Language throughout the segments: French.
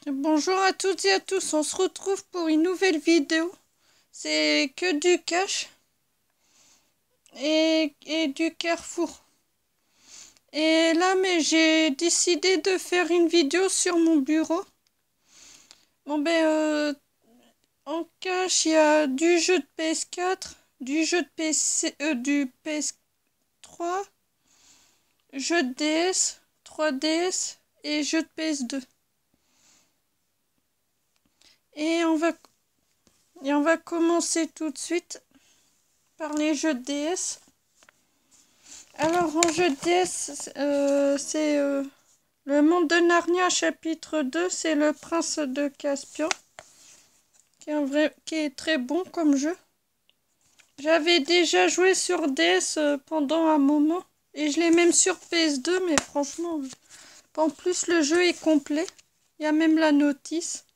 Bonjour à toutes et à tous, on se retrouve pour une nouvelle vidéo. C'est que du cash et du Carrefour. Et là, mais j'ai décidé de faire une vidéo sur mon bureau. Bon en cash, il y a du jeu de PS4, du jeu de PC, du PS3, jeu de DS, 3DS et jeu de PS2. Et on va, et on va commencer tout de suite par les jeux de DS. Alors, en jeu de DS, c'est le monde de Narnia, chapitre 2, c'est le prince de Caspian, qui est très bon comme jeu. J'avais déjà joué sur DS pendant un moment, et je l'ai même sur PS2, mais franchement, en plus le jeu est complet. Il y a même la notice.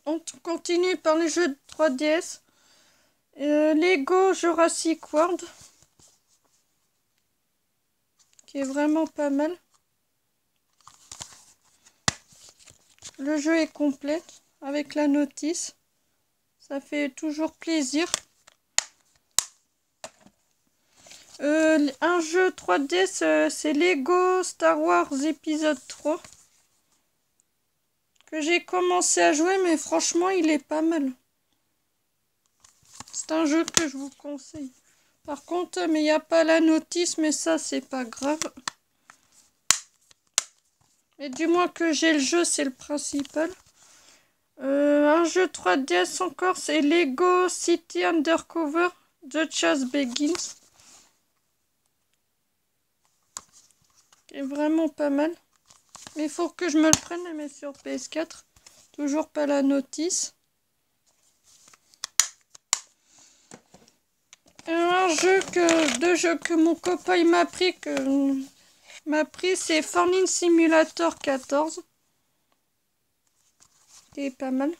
On continue par les jeux de 3DS. Lego Jurassic World, qui est vraiment pas mal. Le jeu est complet avec la notice. Ça fait toujours plaisir. Un jeu 3D, c'est Lego Star Wars épisode 3. Que j'ai commencé à jouer, mais franchement, il est pas mal. C'est un jeu que je vous conseille. Par contre, mais il n'y a pas la notice, mais ça, c'est pas grave. Mais du moins que j'ai le jeu, c'est le principal. Un jeu 3DS encore, c'est Lego City Undercover The Chase Begins. Qui est vraiment pas mal. Mais il faut que je me le prenne, mais sur PS4. Toujours pas la notice. Deux jeux que mon copain il m'a pris, c'est Farming Simulator 14. Qui est pas mal.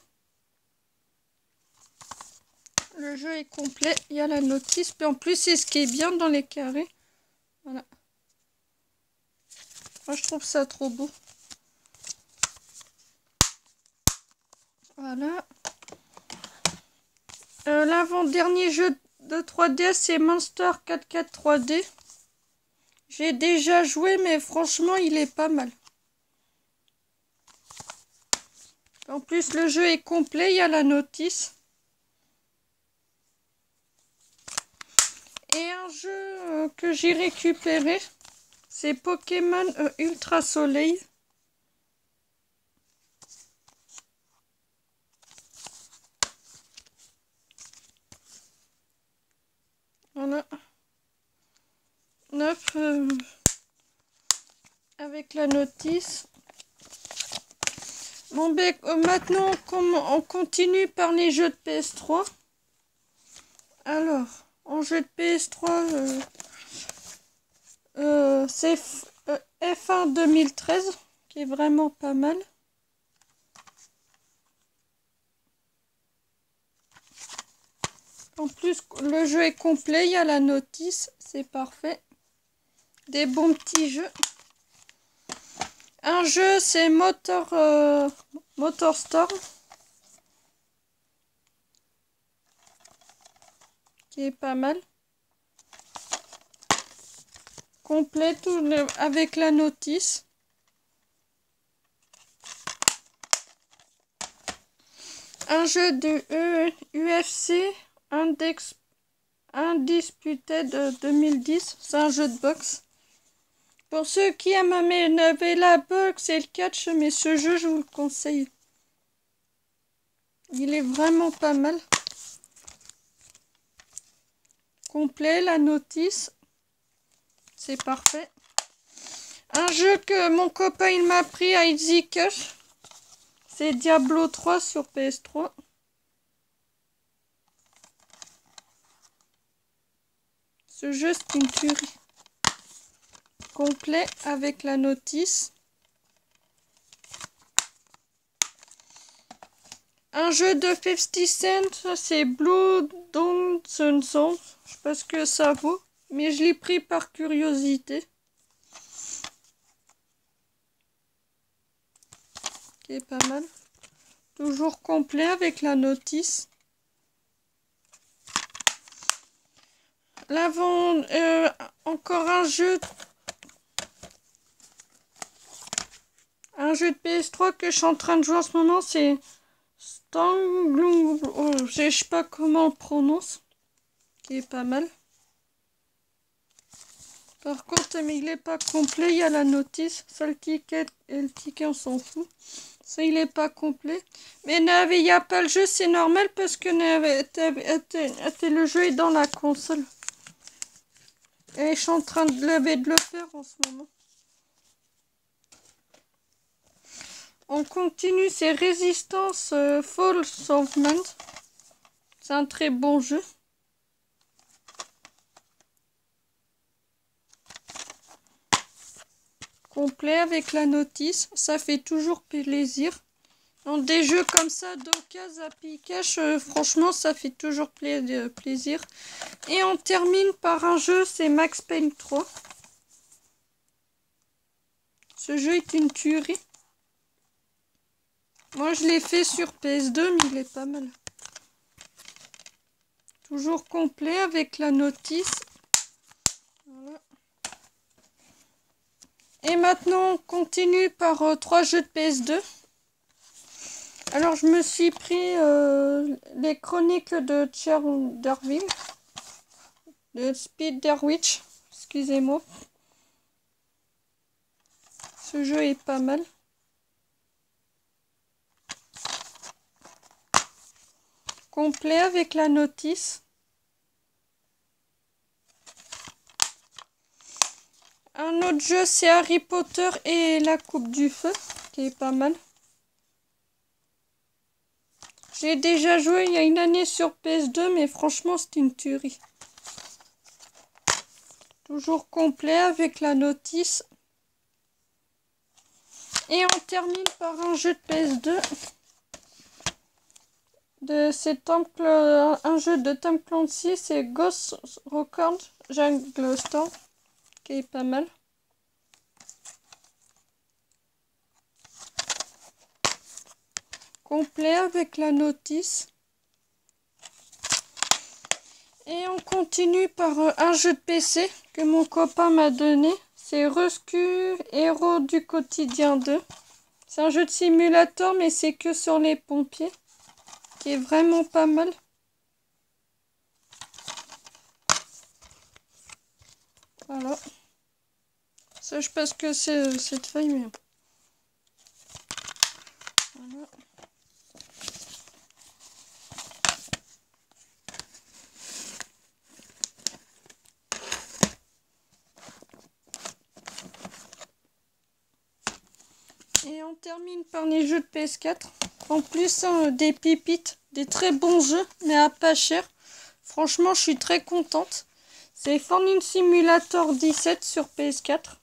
Le jeu est complet, il y a la notice. Puis en plus, c'est ce qui est bien dans les carrés. Voilà. Moi, je trouve ça trop beau. Voilà. L'avant-dernier jeu de 3DS, c'est Monster 4-4 3D. J'ai déjà joué, mais franchement, il est pas mal. En plus, le jeu est complet, il y a la notice. Et un jeu que j'ai récupéré, c'est Pokémon Ultra Soleil. Voilà. 9 avec la notice. Bon, maintenant, on continue par les jeux de PS3. Alors, en jeu de PS3, c'est F1 2013, qui est vraiment pas mal. En plus, le jeu est complet, il y a la notice, c'est parfait. Des bons petits jeux. Un jeu, c'est MotorStorm. Qui est pas mal. Complet, avec la notice. Un jeu de UFC Undisputed 2010. C'est un jeu de boxe. Pour ceux qui aiment la boxe et le catch, mais ce jeu, je vous le conseille. Il est vraiment pas mal. Complet, la notice. C'est parfait. Un jeu que mon copain il m'a pris à Easy Cash. C'est Diablo 3 sur PS3. Ce jeu, c'est une tuerie. Complet avec la notice. Un jeu de 50 Cent, c'est Blue Dawn Sun Song. Je sais pas ce que ça vaut. mais je l'ai pris par curiosité. Qui est pas mal. Toujours complet avec la notice. Là, encore un jeu. Un jeu de PS3 que je suis en train de jouer en ce moment, c'est Stang. Je sais pas comment on le prononce. Qui est pas mal. Par contre, mais il n'est pas complet. Il y a la notice. Ça, le ticket et le ticket, on s'en fout. Ça, il n'est pas complet. Mais il n'y a pas le jeu, c'est normal parce que le jeu est dans la console. Et je suis en train de le faire en ce moment. On continue, c'est Résistance Fall of Man. C'est un très bon jeu. Complet avec la notice, ça fait toujours plaisir. Dans des jeux comme ça, d'occasion à Pikachu, franchement, ça fait toujours plaisir. Et on termine par un jeu, c'est Max Payne 3. Ce jeu est une tuerie. Moi, je l'ai fait sur PS2, mais il est pas mal. Toujours complet avec la notice. Voilà. Et maintenant, on continue par 3 jeux de PS2. Alors, je me suis pris les chroniques de Chernobyl, de Spiderwitch, excusez-moi. Ce jeu est pas mal. Complet avec la notice. Un autre jeu, c'est Harry Potter et la Coupe du Feu, qui est pas mal. J'ai déjà joué il y a une année sur PS2, mais franchement, c'est une tuerie. Toujours complet avec la notice. Et on termine par un jeu de PS2. Un jeu de Tom Clancy, c'est Ghost Recon Jungle Storm, qui est pas mal. Complet avec la notice. Et on continue par un jeu de PC que mon copain m'a donné. C'est Rescue Héros du Quotidien 2. C'est un jeu de simulateur, mais c'est que sur les pompiers. Qui est vraiment pas mal. Voilà. Ça, je pense que c'est cette feuille, mais... Voilà. Et on termine par les jeux de PS4. En plus, des pépites, des très bons jeux, mais à pas cher. Franchement, je suis très contente. C'est Farming Simulator 17 sur PS4.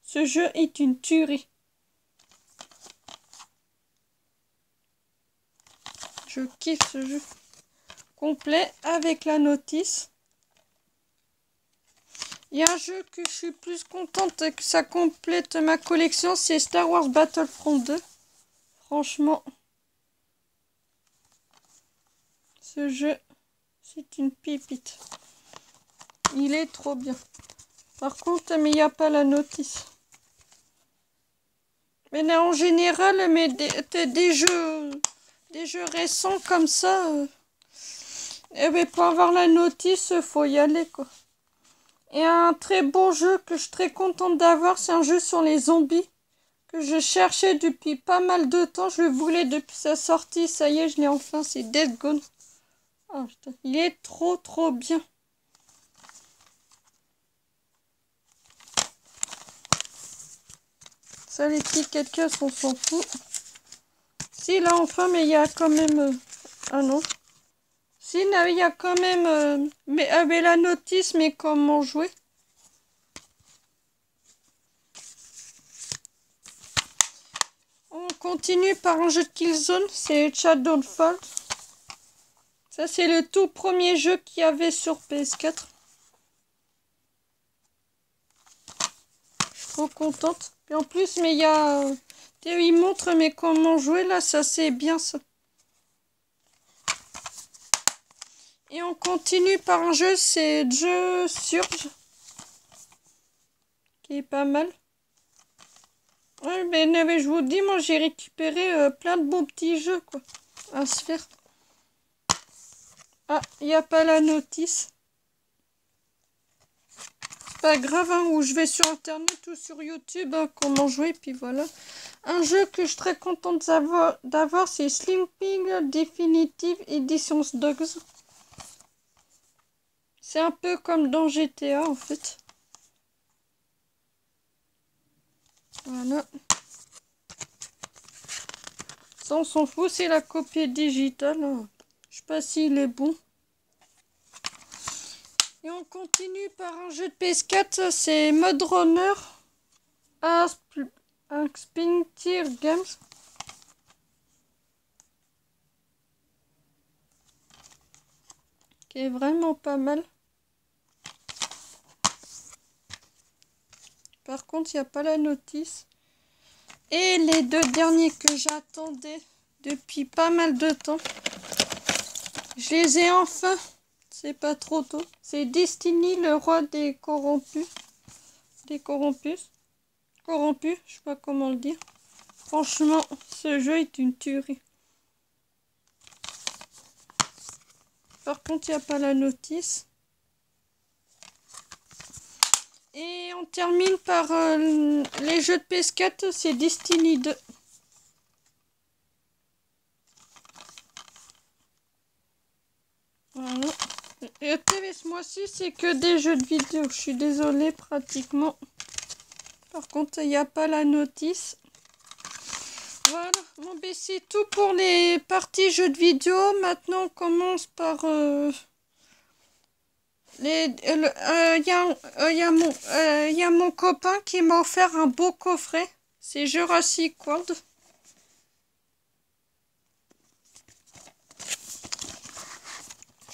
Ce jeu est une tuerie. Je kiffe ce jeu. Complet avec la notice. Il y a un jeu que je suis plus contente que ça complète ma collection, c'est Star Wars Battlefront 2. Franchement, ce jeu, c'est une pépite. Il est trop bien. Par contre, mais il n'y a pas la notice. Mais là, en général, mais des jeux récents comme ça, pour avoir la notice, faut y aller, quoi. Et un très bon jeu que je suis très contente d'avoir, c'est un jeu sur les zombies que je cherchais depuis pas mal de temps. Je le voulais depuis sa sortie, ça y est, je l'ai enfin, c'est Dead Gone. Oh, putain. Il est trop bien. Ça, les tickets de caisse, on s'en fout. Si, là, enfin, mais il y a quand même... Ah non. Si, là, il y a quand même... mais avec la notice, mais comment jouer? On continue par un jeu de Killzone, c'est Shadowfall. Ça, c'est le tout premier jeu qu'il y avait sur PS4. Trop contente. Et en plus, mais il y a... il montre mais comment jouer là, ça c'est bien ça. Et on continue par un jeu, c'est jeu Surge. Qui est pas mal. Ouais, mais je vous dis, moi j'ai récupéré plein de bons petits jeux quoi. À se faire. Ah, il n'y a pas la notice. C'est pas grave, hein, où je vais sur internet ou sur YouTube, hein, comment jouer, puis voilà. Un jeu que je suis très contente d'avoir, c'est Sleeping Definitive Editions Dogs. C'est un peu comme dans GTA en fait. Voilà. Ça on s'en fout, c'est la copie digitale. Hein. Je sais pas s'il est bon. Et on continue par un jeu de PS4, c'est Mode Runner à Spintier Games. Qui est vraiment pas mal. Par contre, il n'y a pas la notice. Et les deux derniers que j'attendais depuis pas mal de temps. Je les ai enfin. C'est pas trop tôt. C'est Destiny, le roi des corrompus. Des corrompus. Corrompus, je sais pas comment le dire. Franchement, ce jeu est une tuerie. Par contre, il n'y a pas la notice. Et on termine par les jeux de PS4, c'est Destiny 2. Voilà. Et ce mois-ci, c'est que des jeux de vidéo. Je suis désolée, pratiquement. Par contre, il n'y a pas la notice. Voilà. Bon, ben, c'est tout pour les parties jeux de vidéo. Maintenant, on commence par... Il y a mon copain qui m'a offert un beau coffret. C'est Jurassic World.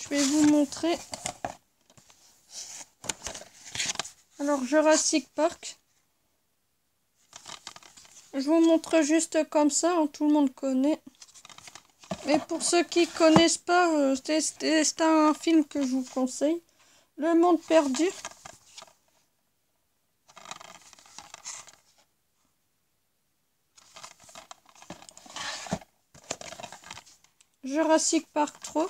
Je vais vous montrer. Alors, Jurassic Park. Je vous montre juste comme ça, hein, tout le monde connaît. Mais pour ceux qui connaissent pas, c'est un film que je vous conseille. Le Monde Perdu. Jurassic Park 3.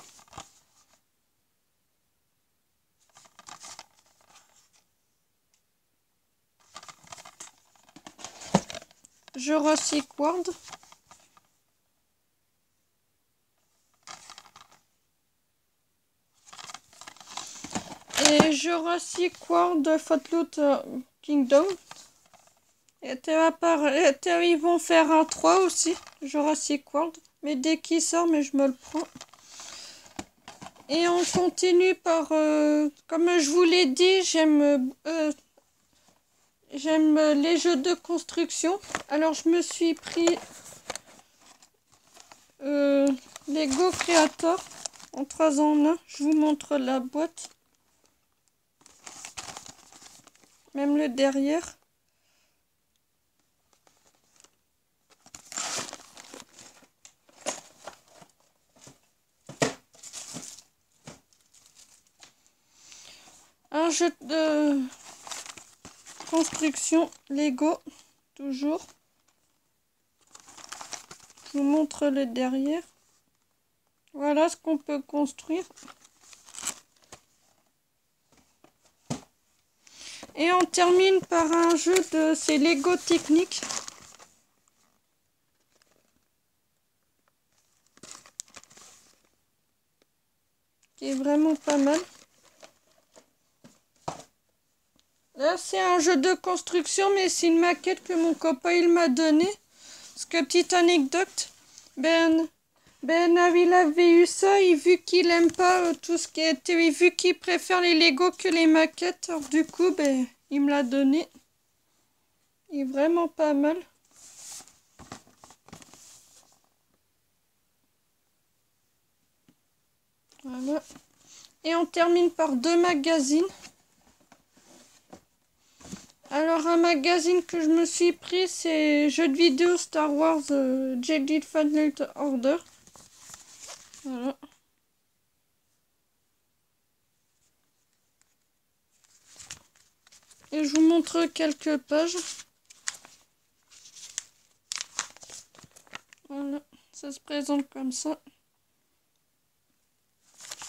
Jurassic World. Et Jurassic World Fallout Kingdom. Et ils vont faire un 3 aussi, Jurassic World. Mais dès qu'il sort, mais je me le prends. Et on continue par... comme je vous l'ai dit, j'aime les jeux de construction. Alors je me suis pris Lego Creator en 3 en 1. Je vous montre la boîte. Même le derrière. Un jeu de construction Lego, toujours. Je vous montre le derrière. Voilà ce qu'on peut construire. Et on termine par un jeu de ces Lego Technique. Qui est vraiment pas mal. Là, c'est un jeu de construction, mais c'est une maquette que mon copain il m'a donnée. Parce que, petite anecdote, il avait eu ça, et vu qu'il aime pas tout ce qui est... vu qu'il préfère les Lego que les maquettes, alors du coup, il me l'a donné. Il est vraiment pas mal. Voilà. Et on termine par 2 magazines. Alors, un magazine que je me suis pris, c'est Jeux de vidéo Star Wars Jedi Fallen Order. Voilà. Et je vous montre quelques pages. Voilà, ça se présente comme ça.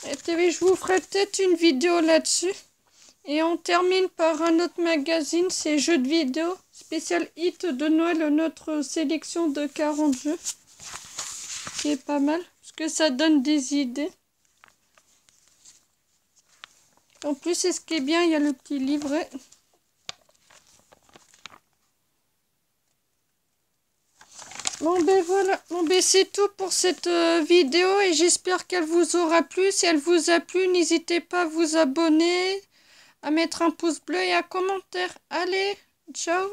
Et TV, je vous ferai peut-être une vidéo là-dessus. Et on termine par un autre magazine, c'est Jeux de vidéo, spécial hit de Noël, notre sélection de 40 jeux, qui est pas mal, parce que ça donne des idées. En plus, c'est ce qui est bien, il y a le petit livret. Bon ben voilà, bon ben c'est tout pour cette vidéo et j'espère qu'elle vous aura plu. Si elle vous a plu, n'hésitez pas à vous abonner, à mettre un pouce bleu et un commentaire. Allez, ciao!